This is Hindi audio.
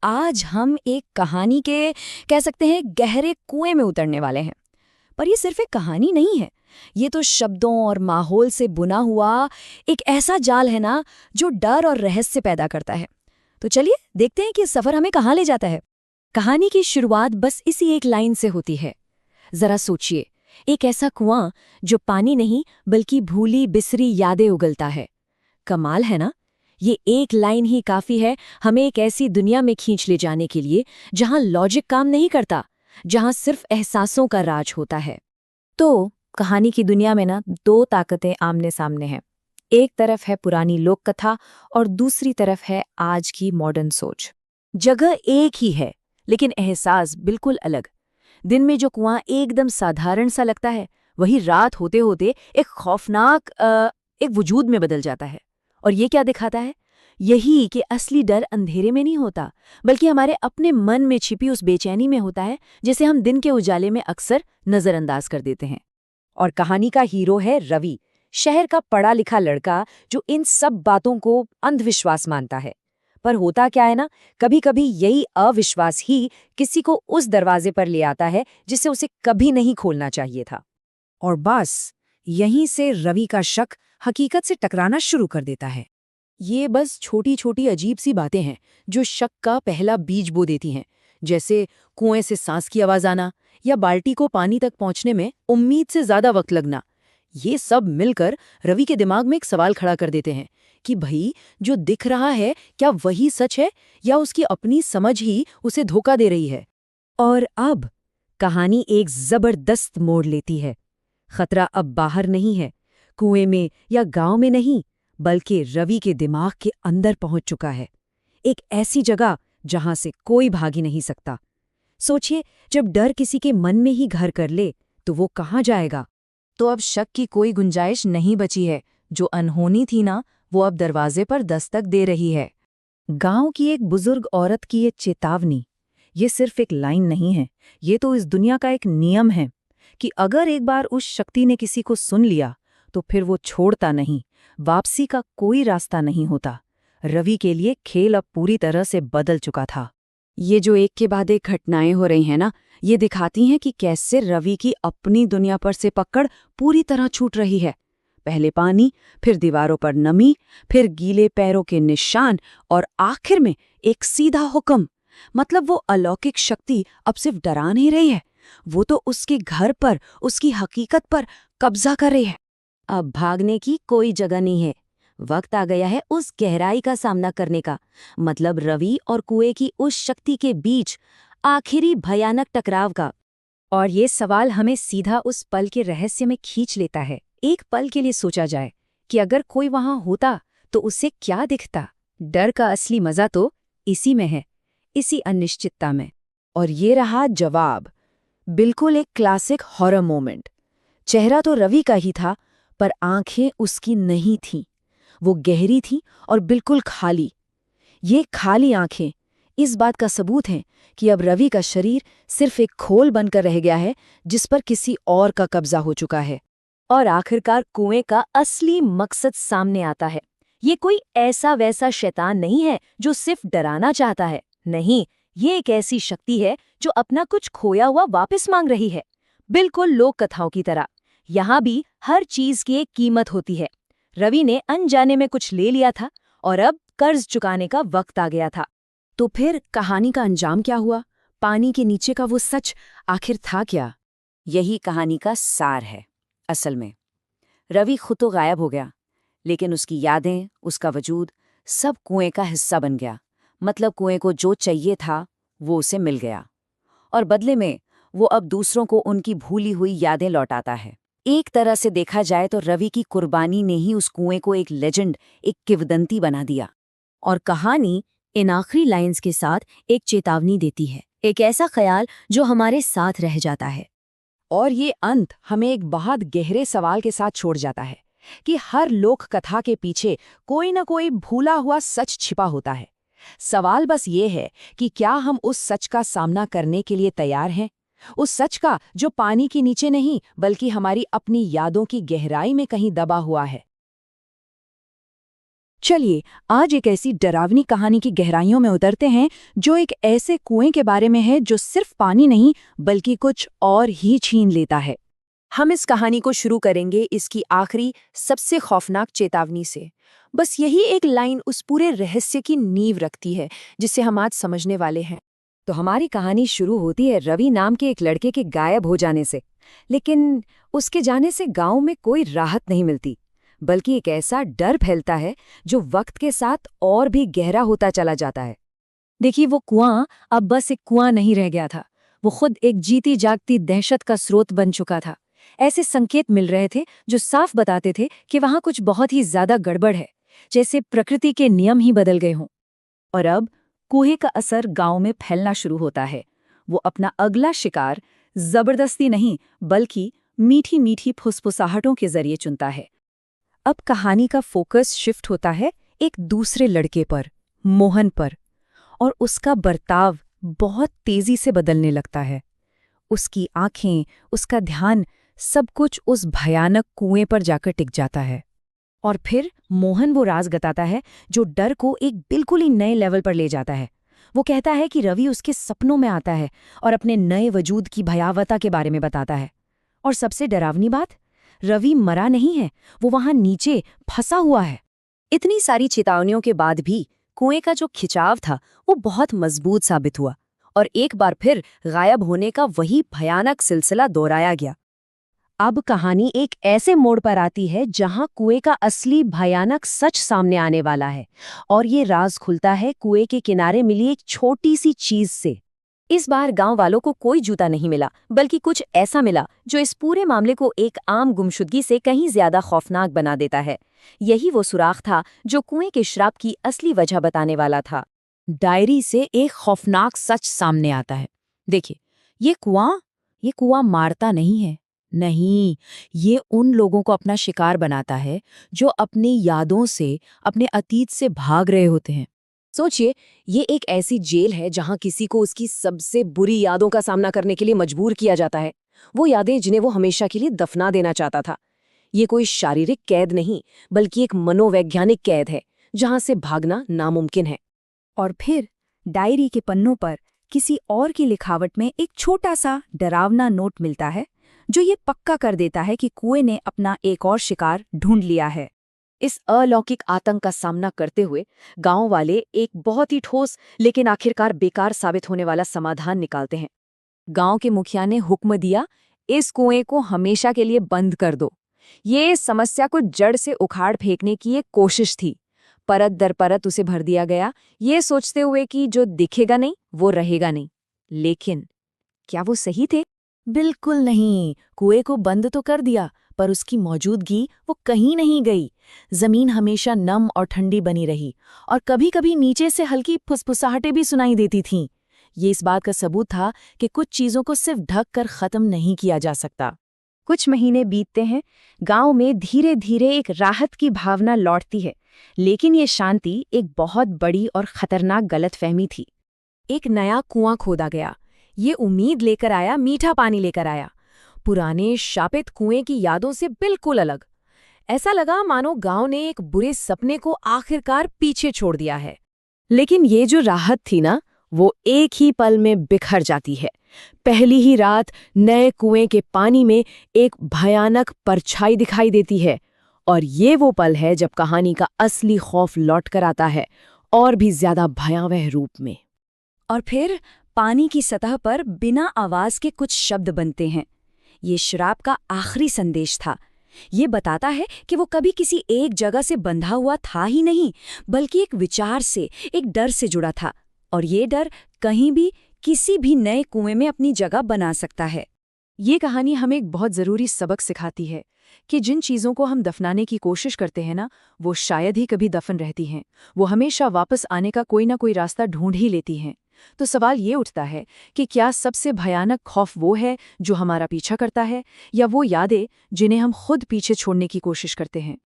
आज हम एक कहानी के कह सकते हैं गहरे कुएं में उतरने वाले हैं। पर ये सिर्फ एक कहानी नहीं है। ये तो शब्दों और माहौल से बुना हुआ एक ऐसा जाल है ना, जो डर और रहस्य पैदा करता है। तो चलिए देखते हैं कि सफर हमें कहाँ ले जाता है। कहानी की शुरुआत बस इसी एक लाइन से होती है। जरा सोचिए, एक ऐसा कुआं जो पानी नहीं बल्कि भूली बिसरी यादें उगलता है। कमाल है ना। ये एक लाइन ही काफी है हमें एक ऐसी दुनिया में खींच ले जाने के लिए जहां लॉजिक काम नहीं करता, जहां सिर्फ एहसासों का राज होता है। तो कहानी की दुनिया में ना दो ताकतें आमने सामने हैं। एक तरफ है पुरानी लोक कथा और दूसरी तरफ है आज की मॉडर्न सोच। जगह एक ही है लेकिन एहसास बिल्कुल अलग। दिन में जो कुआं एकदम साधारण सा लगता है, वही रात होते होते एक खौफनाक एक वजूद में बदल जाता है। और ये क्या दिखाता है? यही कि असली डर अंधेरे में नहीं होता, बल्कि हमारे अपने मन में छिपी उस बेचैनी में होता है, जिसे हम दिन के उजाले में अक्सर नजरअंदाज कर देते हैं। और कहानी का हीरो है रवि, शहर का पढ़ा लिखा लड़का जो इन सब बातों को अंधविश्वास मानता है। पर होता क्या है ना, कभी कभी यही अविश्वास ही किसी को उस दरवाजे पर ले आता है जिसे उसे कभी नहीं खोलना चाहिए था। और बस यहीं से रवि का शक हकीकत से टकराना शुरू कर देता है। ये बस छोटी छोटी अजीब सी बातें हैं जो शक का पहला बीज बो देती हैं, जैसे कुएं से सांस की आवाज आना या बाल्टी को पानी तक पहुंचने में उम्मीद से ज्यादा वक्त लगना। ये सब मिलकर रवि के दिमाग में एक सवाल खड़ा कर देते हैं कि भाई, जो दिख रहा है क्या वही सच है या उसकी अपनी समझ ही उसे धोखा दे रही है। और अब कहानी एक जबरदस्त मोड़ लेती है। खतरा अब बाहर नहीं है, कुएं में या गांव में नहीं, बल्कि रवि के दिमाग के अंदर पहुंच चुका है। एक ऐसी जगह जहां से कोई भाग ही नहीं सकता। सोचिए, जब डर किसी के मन में ही घर कर ले तो वो कहाँ जाएगा। तो अब शक की कोई गुंजाइश नहीं बची है। जो अनहोनी थी ना, वो अब दरवाजे पर दस्तक दे रही है। गांव की एक बुजुर्ग औरत की ये चेतावनी, ये सिर्फ एक लाइन नहीं है, ये तो इस दुनिया का एक नियम है कि अगर एक बार उस शक्ति ने किसी को सुन लिया तो फिर वो छोड़ता नहीं। वापसी का कोई रास्ता नहीं होता। रवि के लिए खेल अब पूरी तरह से बदल चुका था। ये जो एक के बाद एक घटनाएं हो रही हैं ना, ये दिखाती हैं कि कैसे रवि की अपनी दुनिया पर से पकड़ पूरी तरह छूट रही है। पहले पानी, फिर दीवारों पर नमी, फिर गीले पैरों के निशान और आखिर में एक सीधा हुक्म। मतलब वो अलौकिक शक्ति अब सिर्फ डरा नहीं रही है, वो तो उसके घर पर, उसकी हकीकत पर कब्जा कर रही है। अब भागने की कोई जगह नहीं है। वक्त आ गया है उस गहराई का सामना करने का। मतलब रवि और कुएं की उस शक्ति के बीच आखिरी भयानक टकराव का। और ये सवाल हमें सीधा उस पल के रहस्य में खींच लेता है। एक पल के लिए सोचा जाए कि अगर कोई वहां होता तो उसे क्या दिखता। डर का असली मजा तो इसी में है, इसी अनिश्चितता में। और ये रहा जवाब, बिल्कुल एक क्लासिक हॉरर मोमेंट। चेहरा तो रवि का ही था, पर आंखें उसकी नहीं थीं। वो गहरी थीं और बिल्कुल खाली। ये खाली आंखें इस बात का सबूत हैं कि अब रवि का शरीर सिर्फ एक खोल बनकर रह गया है, जिस पर किसी और का कब्जा हो चुका है। और आखिरकार कुएं का असली मकसद सामने आता है। ये कोई ऐसा वैसा शैतान नहीं है जो सिर्फ डराना चाहता है। नहीं, ये एक ऐसी शक्ति है जो अपना कुछ खोया हुआ वापस मांग रही है। बिल्कुल लोक कथाओं की तरह यहाँ भी हर चीज की एक कीमत होती है। रवि ने अनजाने में कुछ ले लिया था और अब कर्ज चुकाने का वक्त आ गया था। तो फिर कहानी का अंजाम क्या हुआ? पानी के नीचे का वो सच आखिर था क्या? यही कहानी का सार है। असल में रवि खुद तो गायब हो गया, लेकिन उसकी यादें, उसका वजूद सब कुएं का हिस्सा बन गया। मतलब कुएं को जो चाहिए था वो उसे मिल गया, और बदले में वो अब दूसरों को उनकी भूली हुई यादें लौटाता है। एक तरह से देखा जाए तो रवि की कुर्बानी ने ही उस कुएं को एक लेजेंड, एक किंवदंती बना दिया। और कहानी इन आखिरी लाइंस के साथ एक चेतावनी देती है, एक ऐसा ख्याल जो हमारे साथ रह जाता है। और ये अंत हमें एक बहुत गहरे सवाल के साथ छोड़ जाता है कि हर लोक कथा के पीछे कोई न कोई भूला हुआ सच छिपा होता है। सवाल बस ये है कि क्या हम उस सच का सामना करने के लिए तैयार हैं? उस सच का जो पानी के नीचे नहीं, बल्कि हमारी अपनी यादों की गहराई में कहीं दबा हुआ है। चलिए आज एक ऐसी डरावनी कहानी की गहराइयों में उतरते हैं जो एक ऐसे कुएं के बारे में है जो सिर्फ पानी नहीं बल्कि कुछ और ही छीन लेता है। हम इस कहानी को शुरू करेंगे इसकी आखिरी सबसे खौफनाक चेतावनी से। बस यही एक लाइन उस पूरे रहस्य की नींव रखती है जिसे हम आज समझने वाले हैं। तो हमारी कहानी शुरू होती है रवि नाम के एक लड़के के गायब हो जाने से। लेकिन उसके जाने से गांव में कोई राहत नहीं मिलती, बल्कि एक ऐसा डर फैलता है जो वक्त के साथ और भी गहरा होता चला जाता है। देखिए, वो कुआं अब बस एक कुआं नहीं रह गया था, वो खुद एक जीती जागती दहशत का स्रोत बन चुका था। ऐसे संकेत मिल रहे थे जो साफ बताते थे कि वहां कुछ बहुत ही ज्यादा गड़बड़ है, जैसे प्रकृति के नियम ही बदल गए हों। और अब कुएं का असर गांव में फैलना शुरू होता है। वो अपना अगला शिकार जबरदस्ती नहीं बल्कि मीठी मीठी फुसफुसाहटों के जरिए चुनता है। अब कहानी का फोकस शिफ्ट होता है एक दूसरे लड़के पर, मोहन पर, और उसका बर्ताव बहुत तेजी से बदलने लगता है। उसकी आंखें, उसका ध्यान, सब कुछ उस भयानक कुएं पर जाकर टिक जाता है। और फिर मोहन वो राज बताता है जो डर को एक बिल्कुल ही नए लेवल पर ले जाता है। वो कहता है कि रवि उसके सपनों में आता है और अपने नए वजूद की भयावता के बारे में बताता है। और सबसे डरावनी बात, रवि मरा नहीं है, वो वहां नीचे फंसा हुआ है। इतनी सारी चेतावनियों के बाद भी कुएं का जो खिंचाव था वो बहुत मजबूत साबित हुआ और एक बार फिर गायब होने का वही भयानक सिलसिला दोहराया गया। अब कहानी एक ऐसे मोड़ पर आती है जहां कुएं का असली भयानक सच सामने आने वाला है, और ये राज खुलता है कुएं के किनारे मिली एक छोटी सी चीज से। इस बार गांव वालों को कोई जूता नहीं मिला, बल्कि कुछ ऐसा मिला जो इस पूरे मामले को एक आम गुमशुदगी से कहीं ज्यादा खौफनाक बना देता है। यही वो सुराख था जो कुएं के श्राप की असली वजह बताने वाला था। डायरी से एक खौफनाक सच सामने आता है। देखिए, ये कुआं मारता नहीं है। नहीं, ये उन लोगों को अपना शिकार बनाता है जो अपनी यादों से, अपने अतीत से भाग रहे होते हैं। सोचिए, ये एक ऐसी जेल है जहां किसी को उसकी सबसे बुरी यादों का सामना करने के लिए मजबूर किया जाता है, वो यादें जिन्हें वो हमेशा के लिए दफना देना चाहता था। ये कोई शारीरिक कैद नहीं, बल्कि एक मनोवैज्ञानिक कैद है जहां से भागना नामुमकिन है। और फिर डायरी के पन्नों पर किसी और की लिखावट में एक छोटा सा डरावना नोट मिलता है जो ये पक्का कर देता है कि कुएं ने अपना एक और शिकार ढूंढ लिया है। इस अलौकिक आतंक का सामना करते हुए गांव वाले एक बहुत ही ठोस लेकिन आखिरकार बेकार साबित होने वाला समाधान निकालते हैं। गांव के मुखिया ने हुक्म दिया, इस कुएं को हमेशा के लिए बंद कर दो। ये समस्या को जड़ से उखाड़ फेंकने की एक कोशिश थी। परत दर परत उसे भर दिया गया, ये सोचते हुए कि जो दिखेगा नहीं वो रहेगा नहीं। लेकिन क्या वो सही थे? बिल्कुल नहीं। कुएं को बंद तो कर दिया, पर उसकी मौजूदगी वो कहीं नहीं गई। जमीन हमेशा नम और ठंडी बनी रही, और कभी-कभी नीचे से हल्की फुसफुसाहटें भी सुनाई देती थीं। ये इस बात का सबूत था कि कुछ चीजों को सिर्फ ढक कर खत्म नहीं किया जा सकता। कुछ महीने बीतते हैं, गांव में धीरे धीरे एक राहत की भावना लौटती है, लेकिन ये शांति एक बहुत बड़ी और खतरनाक गलतफहमी थी। एक नया कुआं खोदा गया। ये उम्मीद लेकर आया, मीठा पानी लेकर आया, पुराने शापित कुएं की यादों से बिल्कुल अलग। ऐसा लगा मानो गांव ने एक बुरे सपने को आखिरकार पीछे छोड़ दिया है। लेकिन ये जो राहत थी ना, वो एक ही पल में बिखर जाती है। पहली ही रात नए कुएं के पानी में एक भयानक परछाई दिखाई देती है, और ये वो पल है जब कहानी का असली खौफ लौट कर आता है, और भी ज्यादा भयावह रूप में। और फिर पानी की सतह पर बिना आवाज के कुछ शब्द बनते हैं। ये श्राप का आखिरी संदेश था। ये बताता है कि वो कभी किसी एक जगह से बंधा हुआ था ही नहीं, बल्कि एक विचार से, एक डर से जुड़ा था, और ये डर कहीं भी किसी भी नए कुएं में अपनी जगह बना सकता है। ये कहानी हमें एक बहुत ज़रूरी सबक सिखाती है कि जिन चीज़ों को हम दफनाने की कोशिश करते हैं ना, वो शायद ही कभी दफन रहती हैं। वो हमेशा वापस आने का कोई ना कोई रास्ता ढूंढ ही लेती हैं। तो सवाल ये उठता है कि क्या सबसे भयानक खौफ वो है जो हमारा पीछा करता है, या वो यादें जिन्हें हम खुद पीछे छोड़ने की कोशिश करते हैं।